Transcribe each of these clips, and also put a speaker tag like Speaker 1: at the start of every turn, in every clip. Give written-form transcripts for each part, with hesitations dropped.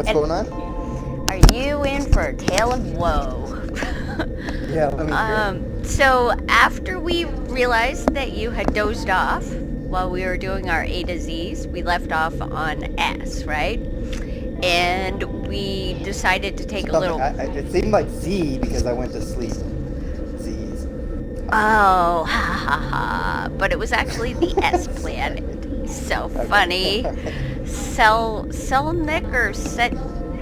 Speaker 1: What's
Speaker 2: And
Speaker 1: going on?
Speaker 2: are you in for a tale of woe?
Speaker 1: Yeah, let me hear
Speaker 2: So after we realized that you had dozed off while we were doing our A to Z's, we left off on S, right? And we decided to take a
Speaker 1: something.
Speaker 2: little.
Speaker 1: It seemed like Z because I went to sleep. Z's.
Speaker 2: Oh, ha ha ha. But it was actually the S planet. So
Speaker 1: Okay.
Speaker 2: funny. Selnick or Set,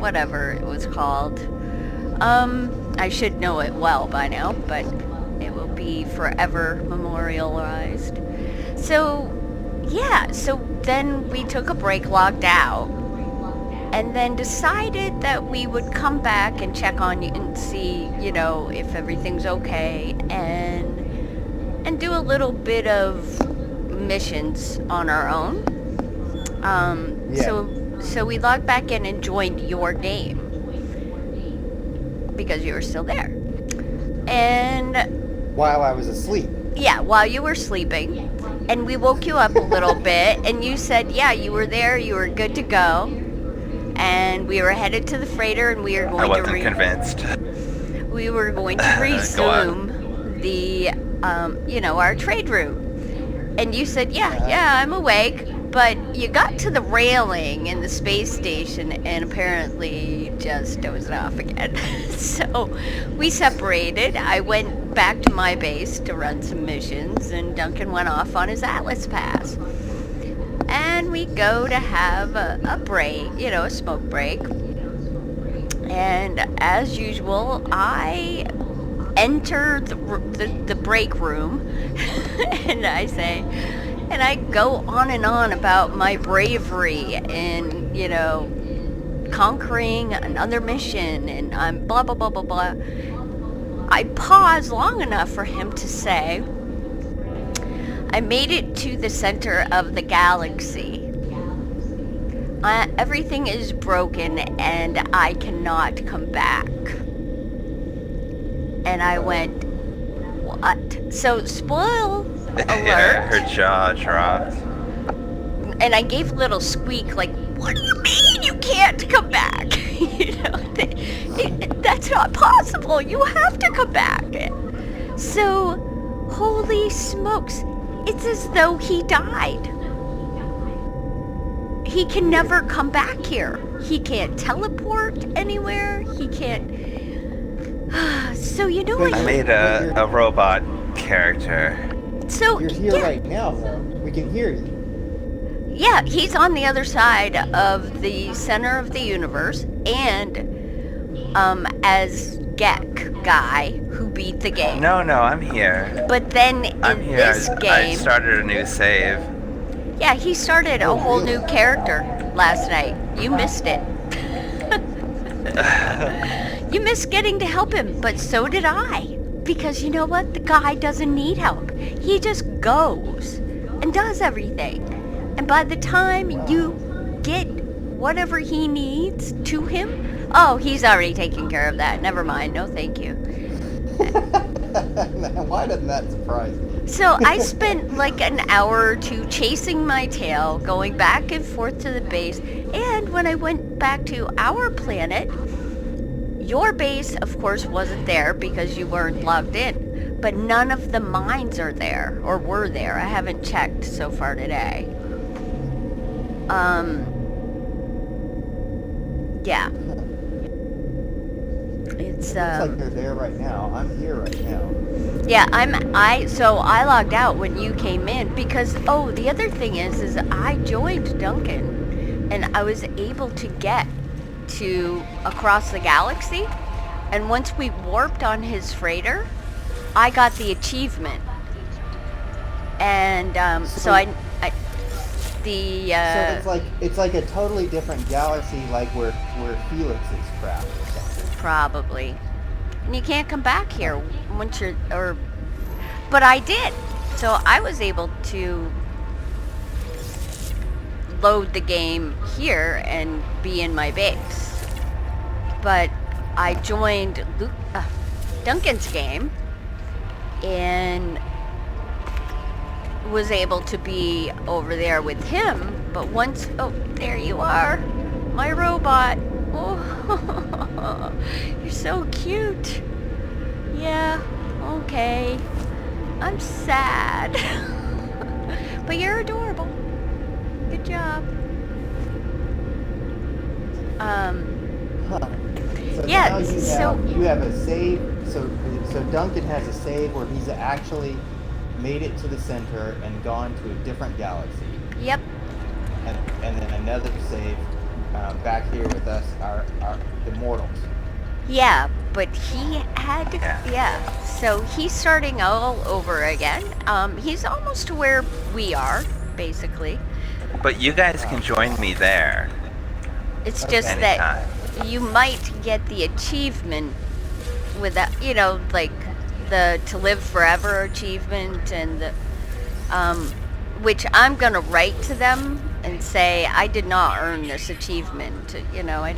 Speaker 2: whatever it was called. I should know it well by now, but it will be forever memorialized. So, yeah, so then we took a break, logged out, and then decided that we would come back and check on you and see, if everything's okay, and do a little bit of missions on our own.
Speaker 1: Yeah.
Speaker 2: So we logged back in and joined your game because you were still there. And
Speaker 1: While I was asleep.
Speaker 2: yeah, while you were sleeping, and we woke you up a little bit, and you said, yeah, you were there, you were good to go, and we were headed to the freighter, and we were
Speaker 3: I
Speaker 2: going
Speaker 3: wasn't convinced.
Speaker 2: we were going to
Speaker 3: Go on.
Speaker 2: resume the, our trade route. And you said, yeah, I'm awake. But you got to the railing in the space station and apparently just dozed off again. So we separated. I went back to my base to run some missions, and Duncan went off on his Atlas pass. And we go to have a break, a smoke break. And as usual, I enter the break room and I say, and I go on and on about my bravery in, conquering another mission, and I'm blah, blah, blah, blah, blah. I pause long enough for him to say, I made it to the center of the galaxy. Everything is broken and I cannot come back. And I went, what? So, spoil alert.
Speaker 3: Her jaw dropped.
Speaker 2: And I gave a little squeak like, what do you mean you can't come back? That's not possible. You have to come back. So, holy smokes, it's as though he died. He can never come back here. He can't teleport anywhere. He can't... So, you know what?
Speaker 3: I made a robot character.
Speaker 2: So,
Speaker 1: You're here
Speaker 2: yeah.
Speaker 1: right now, though. We can hear you.
Speaker 2: Yeah, he's on the other side of the center of the universe, and as Gek guy who beat the game.
Speaker 3: No, I'm here.
Speaker 2: But then in
Speaker 3: I'm here.
Speaker 2: this
Speaker 3: I
Speaker 2: game,
Speaker 3: started a new save.
Speaker 2: yeah, he started a whole new character last night. You missed it. You missed getting to help him, but so did I. Because you know what? The guy doesn't need help. He just goes and does everything. And by the time you get whatever he needs to him, oh, he's already taken care of that. Never mind. No, thank you.
Speaker 1: Why doesn't that surprise me?
Speaker 2: So I spent like an hour or two chasing my tail, going back and forth to the base. And when I went back to our planet, your base, of course, wasn't there because you weren't logged in. But none of the mines are there, or were there. I haven't checked so far today. Yeah. It's,
Speaker 1: Looks like they're there right now. I'm here right now.
Speaker 2: yeah, so I logged out when you came in because, oh, the other thing is I joined Duncan and I was able to get to across the galaxy, and once we warped on his freighter, I got the achievement. And, so
Speaker 1: it's like a totally different galaxy, like where Felix is trapped or something.
Speaker 2: probably. And you can't come back here once but I did. So I was able to load the game here and be in my base. But I joined Duncan's game and was able to be over there with him. But once, oh, there you are, my robot. You're so cute. Yeah, okay. I'm sad. But you're adorable. Good job.
Speaker 1: Huh. So
Speaker 2: Yeah,
Speaker 1: now
Speaker 2: so-
Speaker 1: you have a save. So Duncan has a save where he's actually made it to the center and gone to a different galaxy,
Speaker 2: Yep.
Speaker 1: and then another save back here with us, our immortals.
Speaker 2: Yeah, but he had to,
Speaker 3: Yeah.
Speaker 2: yeah. So he's starting all over again. He's almost to where we are, basically.
Speaker 3: But you guys can join me there
Speaker 2: It's
Speaker 1: Okay.
Speaker 2: just that
Speaker 3: anytime.
Speaker 2: you might get the achievement without, like the to live forever achievement and the, which I'm gonna write to them and say I did not earn this achievement. I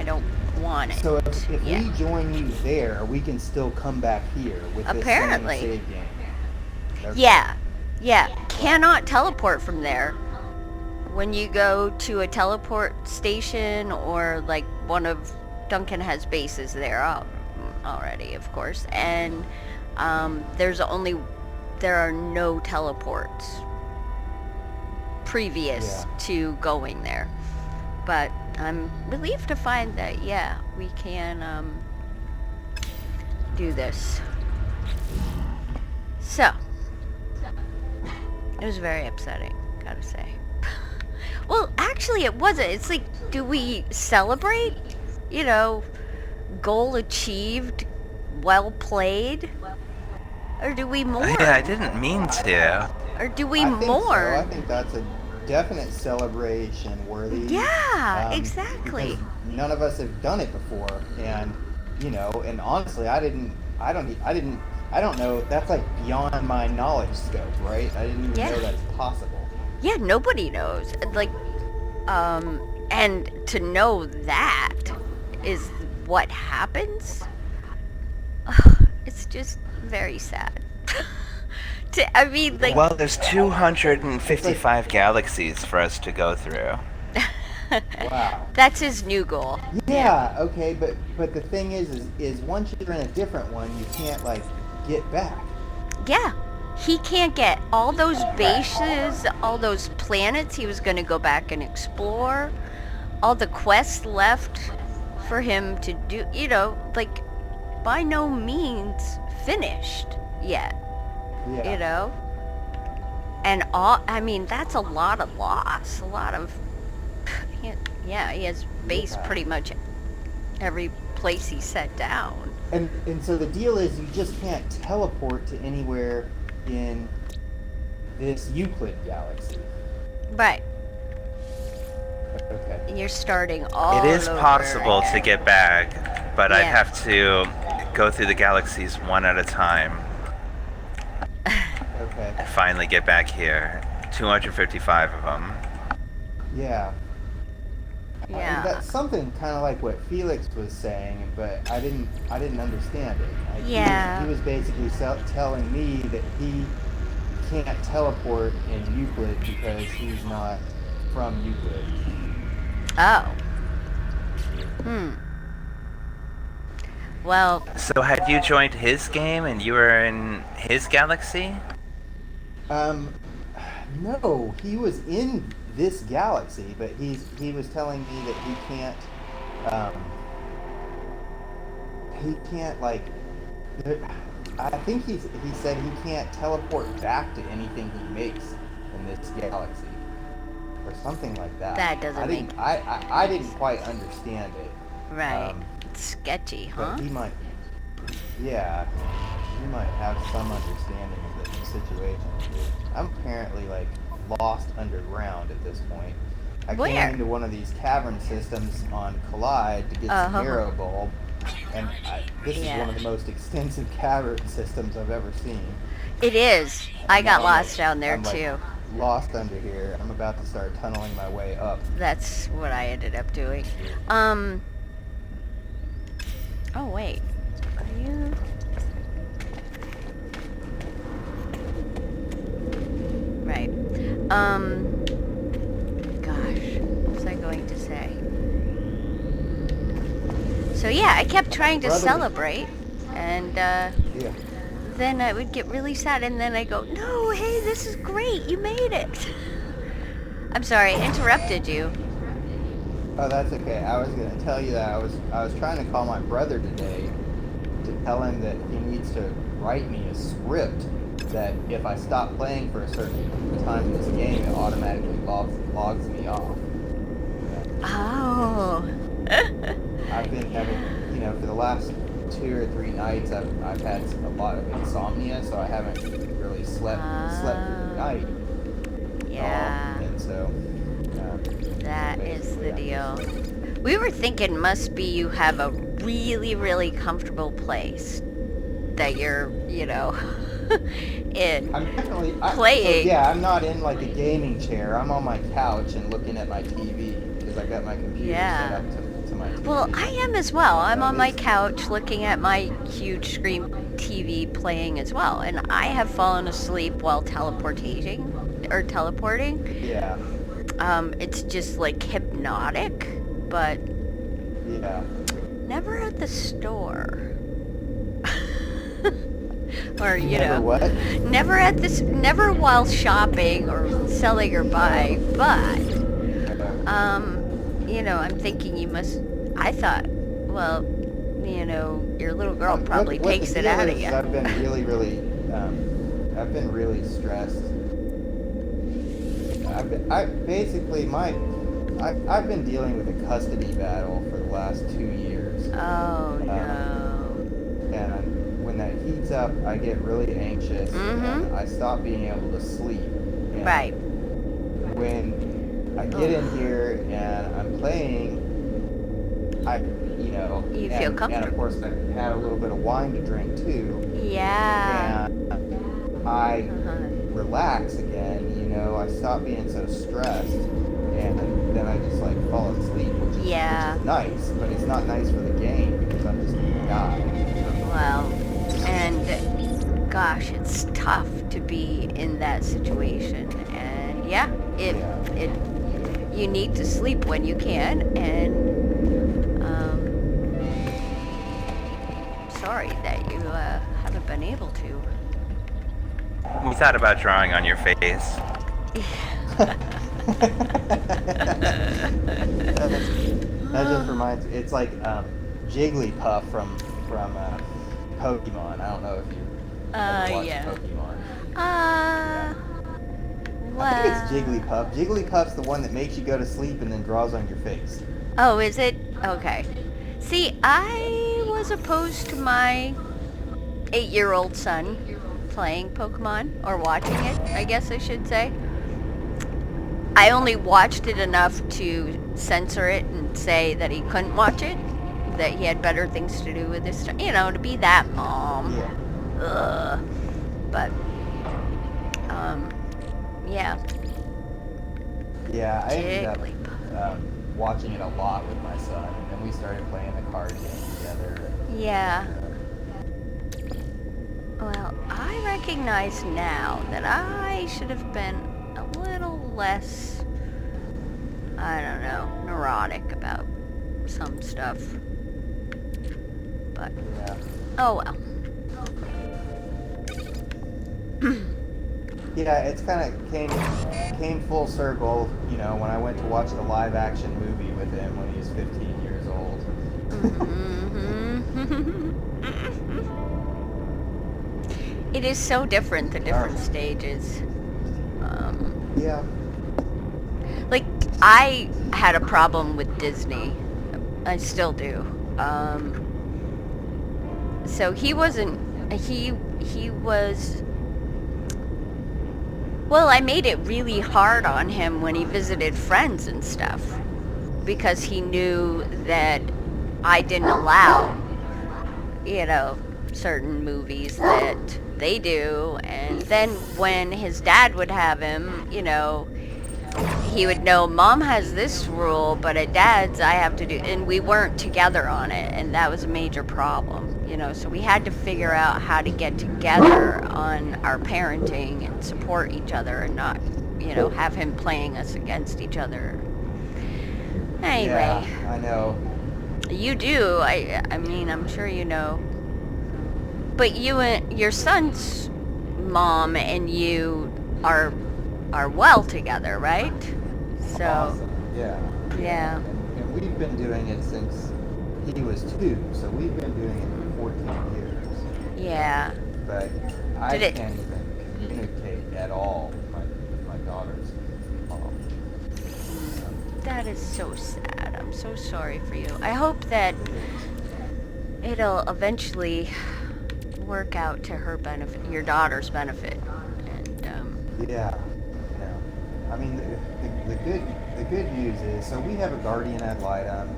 Speaker 2: don't want it.
Speaker 1: So if
Speaker 2: Yeah.
Speaker 1: we join you there, we can still come back here with
Speaker 2: Apparently.
Speaker 1: this same save game. Okay.
Speaker 2: Yeah. Cannot teleport from there. When you go to a teleport station or like one of Duncan has bases there already, of course, and there are no teleports previous to going there. But I'm relieved to find that we can do this. So it was very upsetting, gotta say. Well, actually it wasn't. It's like, do we celebrate? Goal achieved, well played? Or do we mourn?
Speaker 3: Yeah, I didn't mean to.
Speaker 2: Or do we
Speaker 1: I think
Speaker 2: mourn?
Speaker 1: So. I think that's a definite celebration worthy.
Speaker 2: Yeah, exactly.
Speaker 1: Because none of us have done it before, and and honestly, I don't know. That's like beyond my knowledge scope, right? I didn't even know that's possible.
Speaker 2: Yeah, nobody knows. Like, and to know that is what happens. It's just very sad.
Speaker 3: Well, there's 255 galaxies for us to go through.
Speaker 1: Wow.
Speaker 2: That's his new goal.
Speaker 1: Yeah. Okay, but the thing is once you're in a different one, you can't like get back.
Speaker 2: Yeah. He can't get all those bases, all those planets he was going to go back and explore, all the quests left for him to do, like, by no means finished yet,
Speaker 1: Yeah.
Speaker 2: And that's a lot of loss, a lot of, he has base pretty much every place he set down.
Speaker 1: And so the deal is you just can't teleport to anywhere in this Euclid galaxy.
Speaker 2: Right.
Speaker 1: Okay.
Speaker 2: You're starting all
Speaker 3: It is
Speaker 2: over
Speaker 3: possible
Speaker 2: again.
Speaker 3: to get back, but I'd have to go through the galaxies one at a time.
Speaker 1: Okay.
Speaker 3: And finally get back here. 255 of them.
Speaker 1: Yeah.
Speaker 2: Yeah.
Speaker 1: I mean, that's something kind of like what Felix was saying, but I didn't understand it. Like, he was basically telling me that he can't teleport in Euclid because he's not from Euclid.
Speaker 2: Oh. Well,
Speaker 3: So had you joined his game and you were in his galaxy?
Speaker 1: No, he was in this galaxy, but he was telling me that he can't like. I think he said he can't teleport back to anything he makes in this galaxy, or something like that.
Speaker 2: That doesn't make
Speaker 1: I didn't quite understand it.
Speaker 2: right. It's sketchy, huh?
Speaker 1: But he might have some understanding of the situation. I'm apparently like lost underground at this point. I
Speaker 2: Where?
Speaker 1: came into one of these cavern systems on Collide to get some Arrow Bulb, and this is one of the most extensive cavern systems I've ever seen.
Speaker 2: It is. I got
Speaker 1: I'm
Speaker 2: lost down there
Speaker 1: I'm
Speaker 2: too.
Speaker 1: Lost under here. I'm about to start tunneling my way up.
Speaker 2: That's what I ended up doing. Oh wait. Are you? Right. Gosh, what was I going to say? So yeah, I kept trying to
Speaker 1: Brother-
Speaker 2: celebrate, and
Speaker 1: Yeah.
Speaker 2: then I would get really sad, and then I go, no, hey, this is great, you made it. I'm sorry, I interrupted you.
Speaker 1: Oh, that's okay. I was gonna tell you that I was trying to call my brother today to tell him that he needs to write me a script that if I stop playing for a certain time in this game, it automatically logs me off.
Speaker 2: Oh.
Speaker 1: I've been having, for the last 2 or 3 nights, I've had a lot of insomnia, so I haven't really slept through the night.
Speaker 2: Yeah.
Speaker 1: And so.
Speaker 2: That is the
Speaker 1: basically,
Speaker 2: deal. We were thinking must be you have a really, really comfortable place that you're, in.
Speaker 1: I'm definitely
Speaker 2: playing.
Speaker 1: So yeah, I'm not in like a gaming chair. I'm on my couch and looking at my TV because I got my computer set up to my TV.
Speaker 2: Well, I am as well. I'm on my couch looking at my huge screen TV playing as well, and I have fallen asleep while teleporting.
Speaker 1: Yeah.
Speaker 2: It's just like hypnotic, but
Speaker 1: Yeah.
Speaker 2: never at the store. Or
Speaker 1: What?
Speaker 2: never while shopping or selling or buying, but I'm thinking I thought, well, your little girl probably
Speaker 1: what
Speaker 2: takes
Speaker 1: the
Speaker 2: it
Speaker 1: deal
Speaker 2: out of
Speaker 1: is,
Speaker 2: you.
Speaker 1: I've been I've been really stressed. I've been dealing with a custody battle for the last 2 years.
Speaker 2: Oh no.
Speaker 1: And when that heats up, I get really anxious and I stop being able to sleep. And
Speaker 2: Right.
Speaker 1: when I get in here and I'm playing,
Speaker 2: You feel comfortable.
Speaker 1: And of course, I had a little bit of wine to drink too.
Speaker 2: Yeah.
Speaker 1: And I relax again. I stop being so stressed, and then I just like fall asleep, which is nice, but it's not nice for the game because I'm just gonna die.
Speaker 2: Well, and gosh, it's tough to be in that situation, and you need to sleep when you can, and sorry that you haven't been able to.
Speaker 3: We thought about drawing on your face.
Speaker 1: That just reminds me. It's like Jigglypuff from Pokemon. I don't know if you ever watched Pokemon.
Speaker 2: Well.
Speaker 1: I think it's Jigglypuff. Jigglypuff's the one that makes you go to sleep and then draws on your face.
Speaker 2: Oh, is it? Okay. See, I was opposed to my 8-year-old son playing Pokemon, or watching it, I guess I should say. I only watched it enough to censor it and say that he couldn't watch it, that he had better things to do with his time, to be that mom.
Speaker 1: Yeah.
Speaker 2: Ugh. But, yeah.
Speaker 1: Yeah, I ended up watching it a lot with my son, and then we started playing the card game together.
Speaker 2: Yeah. Well, I recognize now that I should have been a little less, I don't know, neurotic about some stuff. But, oh well.
Speaker 1: Yeah, it's kind of came full circle, when I went to watch the live action movie with him when he was 15 years old.
Speaker 2: It is so different, the different stages.
Speaker 1: Yeah.
Speaker 2: Like, I had a problem with Disney. I still do. So he wasn't, he was, well, I made it really hard on him when he visited friends and stuff, because he knew that I didn't allow, certain movies that they do. And then when his dad would have him, he would know, Mom has this rule, but at Dad's I have to do, and we weren't together on it, and that was a major problem, so we had to figure out how to get together on our parenting and support each other and not, have him playing us against each other. Anyway.
Speaker 1: Yeah, I know.
Speaker 2: You do. I mean, I'm sure you know. But you and your son's mom and you are well together, right? So.
Speaker 1: Awesome. Yeah.
Speaker 2: Yeah.
Speaker 1: And we've been doing it since he was 2, so we've been doing it for 14 years.
Speaker 2: Yeah.
Speaker 1: But I can't even communicate at all with my daughter's mom.
Speaker 2: That is so sad. I'm so sorry for you. I hope that it'll eventually work out to her benefit, your daughter's benefit. And
Speaker 1: yeah. I mean, the good news is, so we have a guardian ad litem.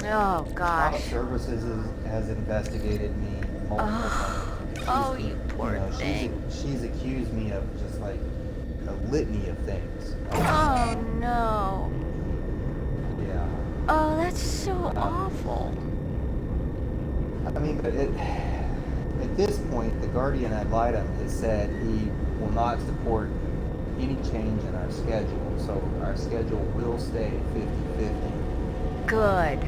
Speaker 2: oh
Speaker 1: Child
Speaker 2: gosh.
Speaker 1: Services has investigated me multiple times.
Speaker 2: Oh, you poor thing.
Speaker 1: She's accused me of just like a litany of things.
Speaker 2: Oh no.
Speaker 1: Yeah.
Speaker 2: Oh, that's so awful.
Speaker 1: I mean, but at this point, the guardian ad litem has said he will not support any change in our schedule. So our schedule will stay 50-50.
Speaker 2: Good.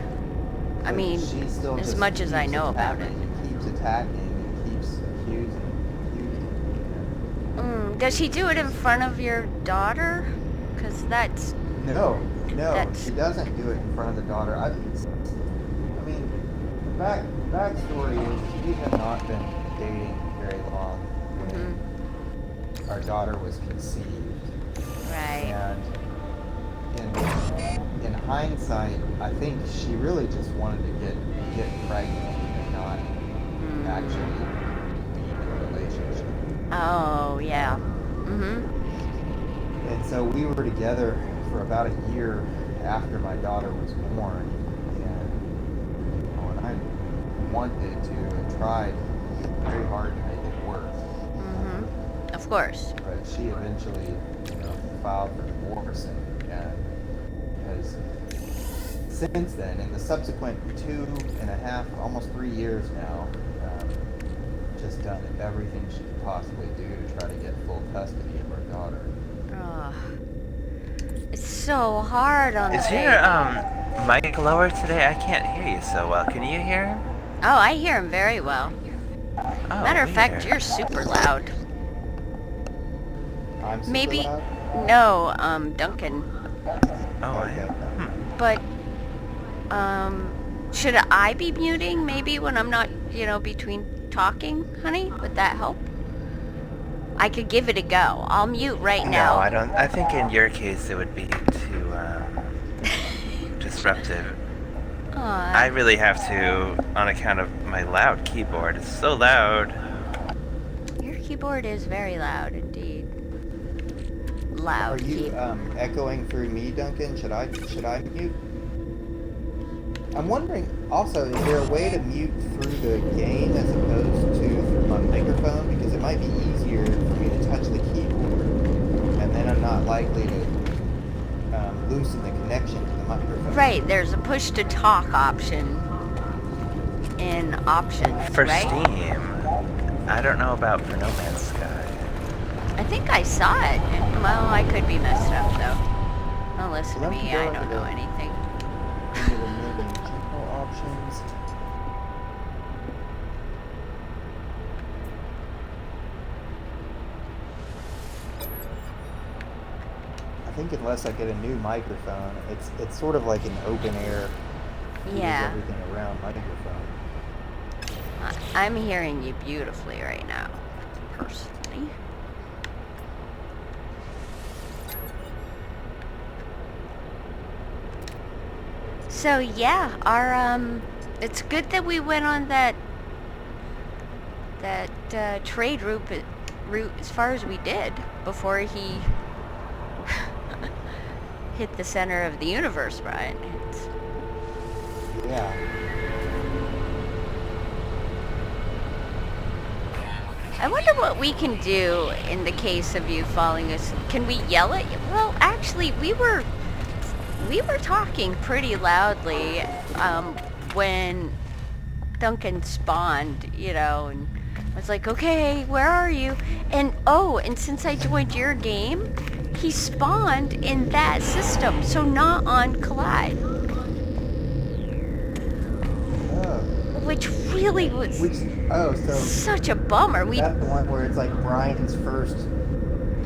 Speaker 2: I mean,
Speaker 1: she still
Speaker 2: as
Speaker 1: just
Speaker 2: much as I
Speaker 1: keeps
Speaker 2: know about it.
Speaker 1: attacking and keeps attacking and keeps accusing.
Speaker 2: Does she do it in front of your daughter? Because that's...
Speaker 1: No, she doesn't do it in front of the daughter. I mean, the backstory is we had not been dating very long when our daughter was conceived.
Speaker 2: Right.
Speaker 1: And in hindsight, I think she really just wanted to get pregnant and not actually be in a relationship.
Speaker 2: Oh, yeah.
Speaker 1: And so we were together for about a year after my daughter was born, and I wanted to and tried very hard to make it work.
Speaker 2: Of course.
Speaker 1: But she eventually, filed for divorce and has since then, in the subsequent 2.5, almost 3 years now, just done everything she could possibly do to try to get full custody of our daughter.
Speaker 2: Oh. It's so hard on the
Speaker 3: Is
Speaker 2: baby.
Speaker 3: your mic lower today? I can't hear you so well. Can you hear him?
Speaker 2: Oh, I hear him very well.
Speaker 3: Oh,
Speaker 2: Matter of fact,
Speaker 3: weird.
Speaker 2: you're super loud.
Speaker 1: I'm super
Speaker 2: Maybe...
Speaker 1: loud?
Speaker 2: No, Duncan.
Speaker 3: Oh,
Speaker 1: Okay.
Speaker 2: But, should I be muting maybe when I'm not, between talking, honey? Would that help? I could give it a go. I'll mute right now.
Speaker 3: No, I don't. I think in your case it would be too disruptive. I really have to, on account of my loud keyboard. It's so loud.
Speaker 2: Your keyboard is very loud indeed. Loud
Speaker 1: Are you
Speaker 2: keyboard.
Speaker 1: echoing through me, Duncan? Should I mute? I'm wondering also, is there a way to mute through the game as opposed to through my microphone? Because it might be easier for me to touch the keyboard, and then I'm not likely to loosen the connection to the microphone.
Speaker 2: Right, there's a push to talk option in options,
Speaker 3: For
Speaker 2: right?
Speaker 3: Steam, I don't know about for No Man's Sky.
Speaker 2: I think I saw it. Well, I could be messed up though. Don't listen to me, I don't know anything.
Speaker 1: Into the mid and general options. I think unless I get a new microphone, it's sort of like an open air.
Speaker 2: Yeah.
Speaker 1: Everything around microphone.
Speaker 2: I'm hearing you beautifully right now, personally. So yeah, our it's good that we went on that trade route as far as we did before he hit the center of the universe, Brian.
Speaker 1: Yeah.
Speaker 2: I wonder what we can do in the case of you falling asleep. Can we yell at you? Well, actually, we were talking pretty loudly when Duncan spawned, and I was like, okay, where are you? And since I joined your game, he spawned in that system, so not on Collide. really was
Speaker 1: So
Speaker 2: such a bummer.
Speaker 1: is that the one where it's like Brian's first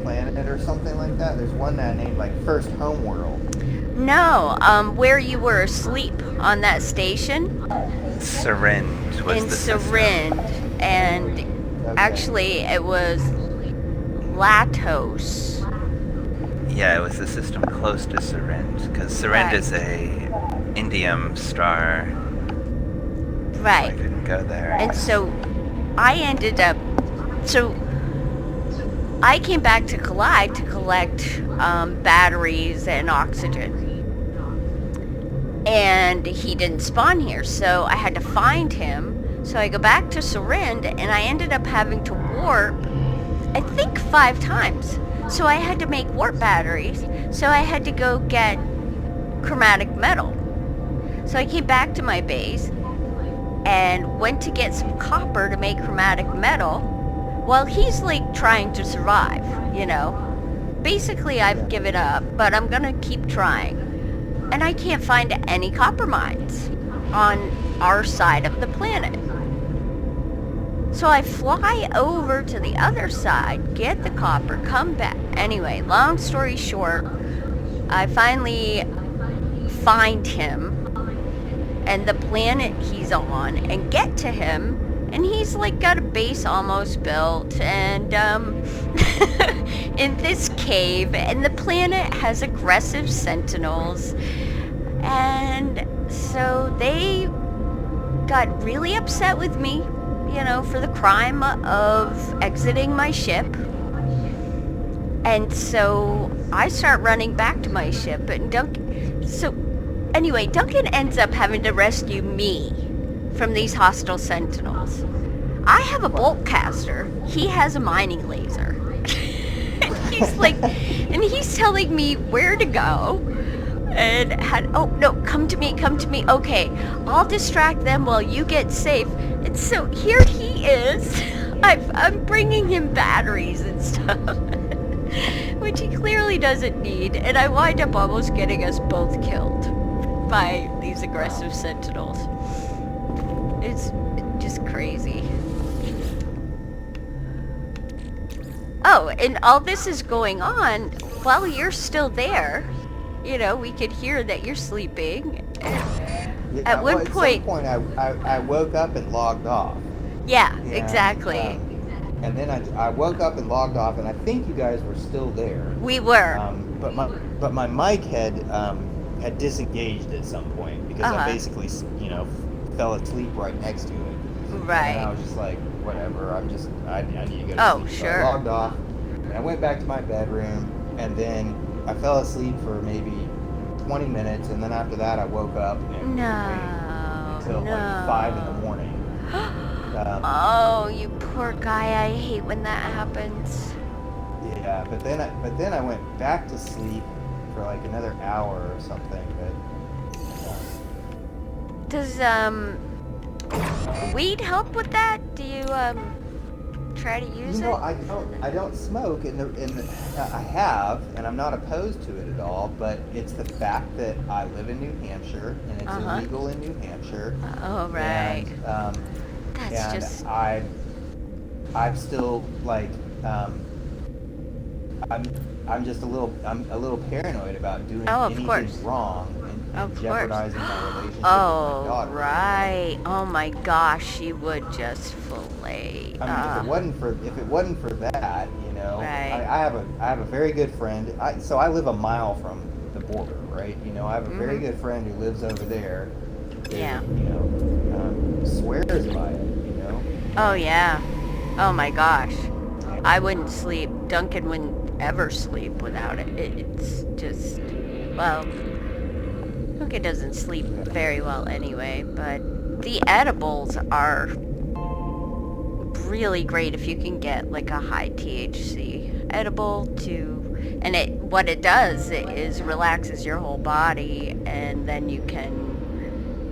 Speaker 1: planet or something like that? There's one that named like First Homeworld.
Speaker 2: No, where you were asleep on that station?
Speaker 3: Syringe was
Speaker 2: In
Speaker 3: the system.
Speaker 2: Syringe. And
Speaker 1: Okay.
Speaker 2: actually it was Latos.
Speaker 3: Yeah, it was the system close to Syringe, because Syringe is a indium star. So I
Speaker 2: Right.
Speaker 3: couldn't go there.
Speaker 2: And so I ended up... So I came back to Collide to collect batteries and oxygen. And he didn't spawn here, so I had to find him. So I go back to Syringe, and I ended up having to warp, I think 5 times. So I had to make warp batteries. So I had to go get chromatic metal. So I came back to my base and went to get some copper to make chromatic metal while he's like trying to survive, you know. Basically I've given up, but I'm gonna keep trying. And I can't find any copper mines on our side of the planet. So I fly over to the other side, get the copper, come back. Anyway, long story short, I finally find him and the planet he's on and get to him, and he's like got a base almost built and in this cave, and the planet has aggressive sentinels, and so they got really upset with me, you know, for the crime of exiting my ship. And so I start running back to my ship, and Duncan ends up having to rescue me from these hostile sentinels. I have a bolt caster. He has a mining laser. And he's telling me where to go. And come to me. Okay, I'll distract them while you get safe. And so here he is. I'm bringing him batteries and stuff, which he clearly doesn't need. And I wind up almost getting us both killed by these aggressive sentinels. It's just crazy. Oh, and all this is going on while you're still there. You know, we could hear that you're sleeping. At one point,
Speaker 1: I woke up and logged off.
Speaker 2: Yeah, exactly.
Speaker 1: And then I woke up and logged off, and I think you guys were still there.
Speaker 2: We were.
Speaker 1: But my mic had disengaged at some point because I basically, fell asleep right next to it.
Speaker 2: Right.
Speaker 1: And I was just like, whatever. I need to go to
Speaker 2: Oh,
Speaker 1: sleep.
Speaker 2: sure.
Speaker 1: So I logged off, and I went back to my bedroom, and then I fell asleep for maybe 20 minutes, and then after that I woke up and until like 5 in the morning.
Speaker 2: Oh, you poor guy! I hate when that happens.
Speaker 1: Yeah, but then I went back to sleep for like another hour or something. But
Speaker 2: Does weed help with that? Do you try to use it?
Speaker 1: I don't smoke, I have, and I'm not opposed to it at all. But it's the fact that I live in New Hampshire, and it's illegal in New Hampshire.
Speaker 2: Oh, right.
Speaker 1: And,
Speaker 2: That's just...
Speaker 1: I'm still like, I'm just a little paranoid about doing anything wrong and jeopardizing my relationship with my daughter.
Speaker 2: Right. Oh my gosh, she would just fillet.
Speaker 1: I mean, if it wasn't for that,
Speaker 2: Right.
Speaker 1: I have a very good friend. So I live a mile from the border, right? I have a very good friend who lives over there.
Speaker 2: Yeah.
Speaker 1: Swears by it.
Speaker 2: Oh yeah. Oh my gosh. I wouldn't sleep. Duncan wouldn't ever sleep without it. It's just, well, Duncan doesn't sleep very well anyway, but the edibles are really great if you can get like a high THC edible and what it does is relaxes your whole body, and then you can,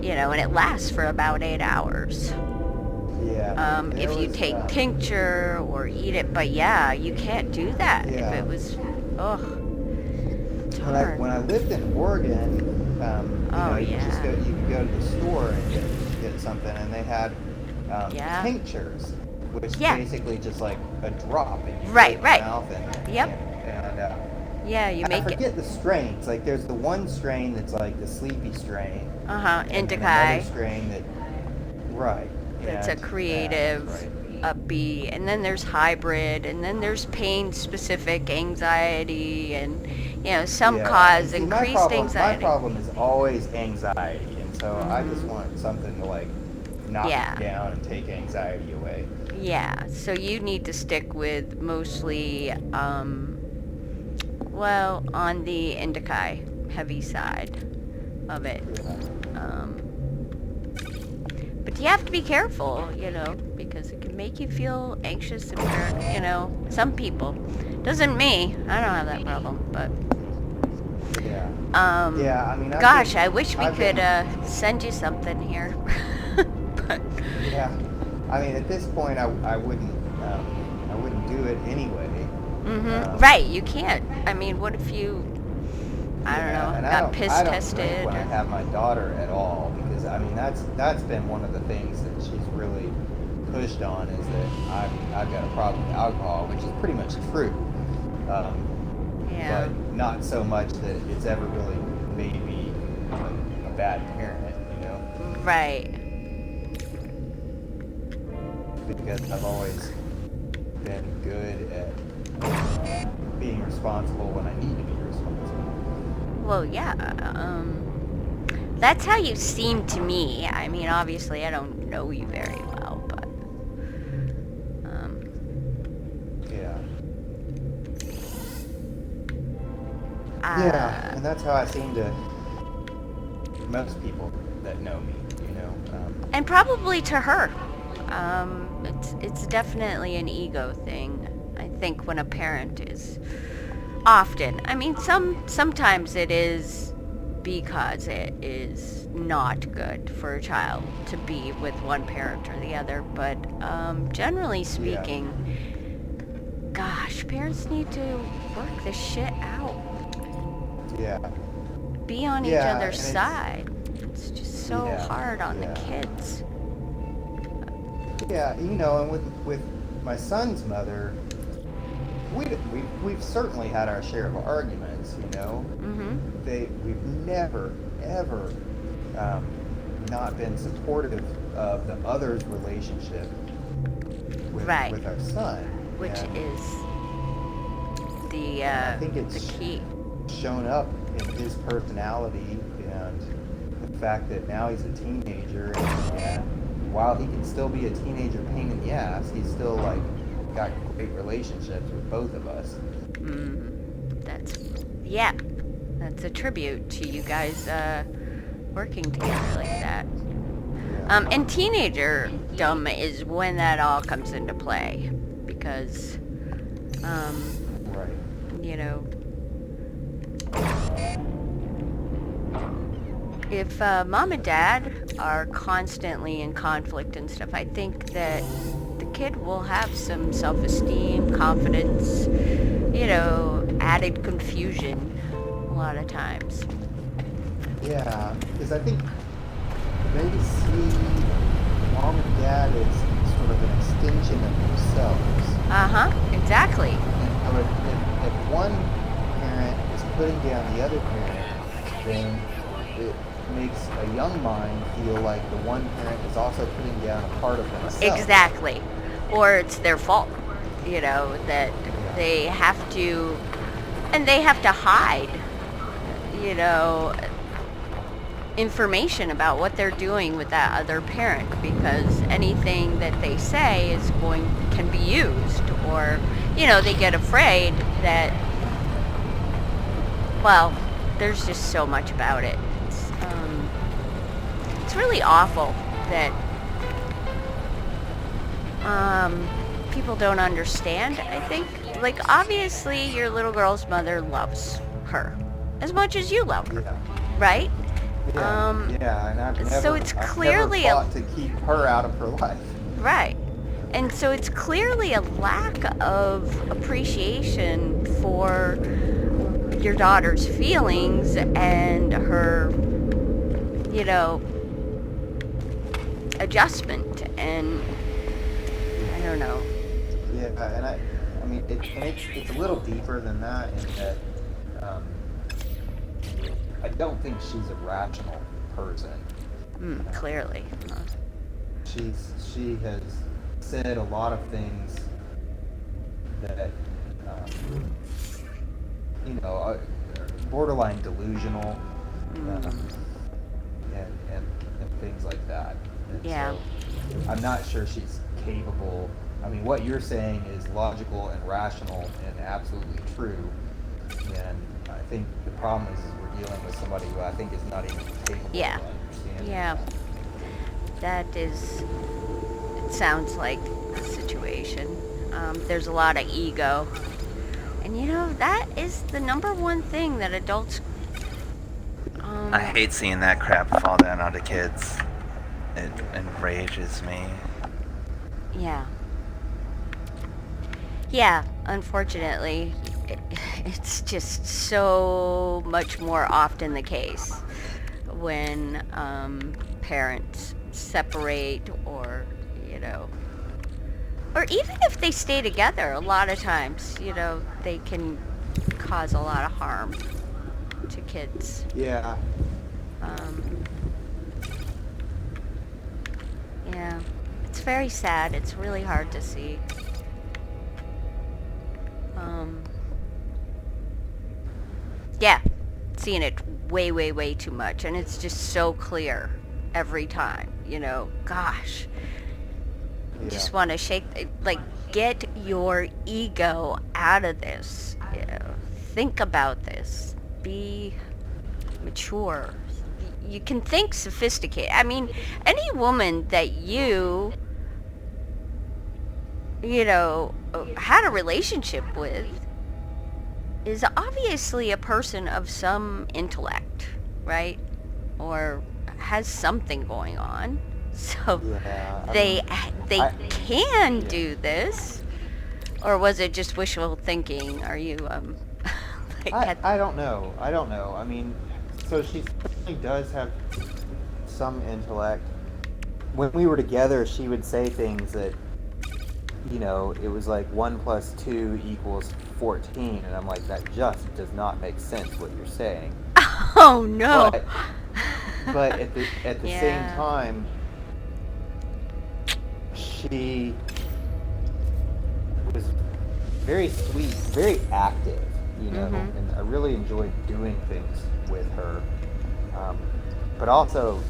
Speaker 2: and it lasts for about 8 hours.
Speaker 1: Yeah.
Speaker 2: If you take tincture or eat it, but yeah, you can't do that if it was, it's hard.
Speaker 1: When I lived in Oregon, you could go to the store and get something, and they had
Speaker 2: Yeah.
Speaker 1: tinctures, which
Speaker 2: Yeah.
Speaker 1: basically just like a drop in your
Speaker 2: Right.
Speaker 1: mouth.
Speaker 2: Yep. Yeah, you
Speaker 1: I
Speaker 2: make it.
Speaker 1: forget the strains. Like there's the one strain that's like the sleepy strain. And then another
Speaker 2: Indica.
Speaker 1: strain that, right.
Speaker 2: That's a creative,
Speaker 1: right.
Speaker 2: upbeat, and then there's hybrid, and then there's pain-specific anxiety, and some cause
Speaker 1: See,
Speaker 2: increased anxiety.
Speaker 1: My problem is always anxiety, and so I just want something to like knock it down and take anxiety away.
Speaker 2: Yeah, so you need to stick with mostly, well, on the indica heavy side of it. But you have to be careful, because it can make you feel anxious and some people. Doesn't me. I don't have that problem, but
Speaker 1: I mean,
Speaker 2: gosh, I wish we could send you something here. But
Speaker 1: yeah, I mean, at this point, I wouldn't do it anyway.
Speaker 2: Right, you can't. I mean, what if you, I don't know,
Speaker 1: and
Speaker 2: got piss
Speaker 1: I don't
Speaker 2: tested?
Speaker 1: drink when I have my daughter at all, because I mean that's been one of the things that she's really pushed on, is that I've got a problem with alcohol, which is pretty much true. But not so much that it's ever really made me a bad parent,
Speaker 2: Right.
Speaker 1: Because I've always been good at being responsible when I need to be responsible.
Speaker 2: Well, yeah. That's how you seem to me. I mean, obviously, I don't know you very well, but
Speaker 1: and that's how I seem to most people that know me,
Speaker 2: and probably to her. It's definitely an ego thing. I think when a parent is often. I mean, sometimes it is because it is not good for a child to be with one parent or the other. But generally speaking, gosh, parents need to work this shit out.
Speaker 1: Yeah.
Speaker 2: Be on each other's side. It's just so hard on the kids.
Speaker 1: Yeah, and with my son's mother, we've certainly had our share of arguments, We've never ever not been supportive of the other's relationship with our son,
Speaker 2: which is the
Speaker 1: I think it's
Speaker 2: the key.
Speaker 1: Shown up in his personality and the fact that now he's a teenager, and while he can still be a teenager pain in the ass, he's still like got great relationships with both of us.
Speaker 2: That's a tribute to you guys working together like that. And teenagerdom is when that all comes into play, because if mom and dad are constantly in conflict and stuff, I think that the kid will have some self-esteem, confidence, added confusion a lot of times.
Speaker 1: Yeah, because I think they see mom and dad as sort of an extension of themselves.
Speaker 2: Exactly.
Speaker 1: And so if one parent is putting down the other parent, then it makes a young mind feel like the one parent is also putting down a part of themselves.
Speaker 2: Exactly. Or it's their fault, that they have to, and they have to hide, information about what they're doing with that other parent, because anything that they say can be used, or, they get afraid that, well, there's just so much about it. It's really awful that people don't understand, I think. Like, obviously, your little girl's mother loves her as much as you love her, right?
Speaker 1: And I've never,
Speaker 2: so it's clearly
Speaker 1: I've never fought to keep her out of her life.
Speaker 2: Right. And so it's clearly a lack of appreciation for your daughter's feelings and her, adjustment, and I don't know.
Speaker 1: Yeah, and I mean, it's a little deeper than that in that um, I don't think she's a rational person.
Speaker 2: Clearly.
Speaker 1: She has said a lot of things that are borderline delusional, and things like that. And
Speaker 2: Yeah.
Speaker 1: so I'm not sure she's capable. I mean, what you're saying is logical and rational and absolutely true. And I think the problem is we're dealing with somebody who I think is not even capable
Speaker 2: Yeah.
Speaker 1: of understanding.
Speaker 2: Yeah. That is, it sounds like the situation. There's a lot of ego. And that is the number one thing that adults.
Speaker 3: I hate seeing that crap fall down onto kids. It enrages me.
Speaker 2: Yeah. Yeah, unfortunately, it's just so much more often the case when parents separate, or or even if they stay together, a lot of times, they can cause a lot of harm to kids.
Speaker 1: Yeah.
Speaker 2: Yeah, it's very sad. It's really hard to see. Yeah, seeing it way, way, way too much, and it's just so clear every time. Gosh,
Speaker 1: Yeah.
Speaker 2: just want to shake, get your ego out of this. Think about this. Be mature. You can think sophisticated. I mean, any woman that had a relationship with is obviously a person of some intellect, right? Or has something going on. So
Speaker 1: Yeah,
Speaker 2: they can
Speaker 1: yeah.
Speaker 2: do this. Or was it just wishful thinking? Are you
Speaker 1: I don't know. I mean, so she certainly does have some intellect. When we were together, she would say things that, it was like 1 + 2 = 14, and I'm like, that just does not make sense what you're saying.
Speaker 2: Oh no.
Speaker 1: But at the
Speaker 2: Yeah.
Speaker 1: same time, she was very sweet, very active, and I really enjoyed doing things with her. But also,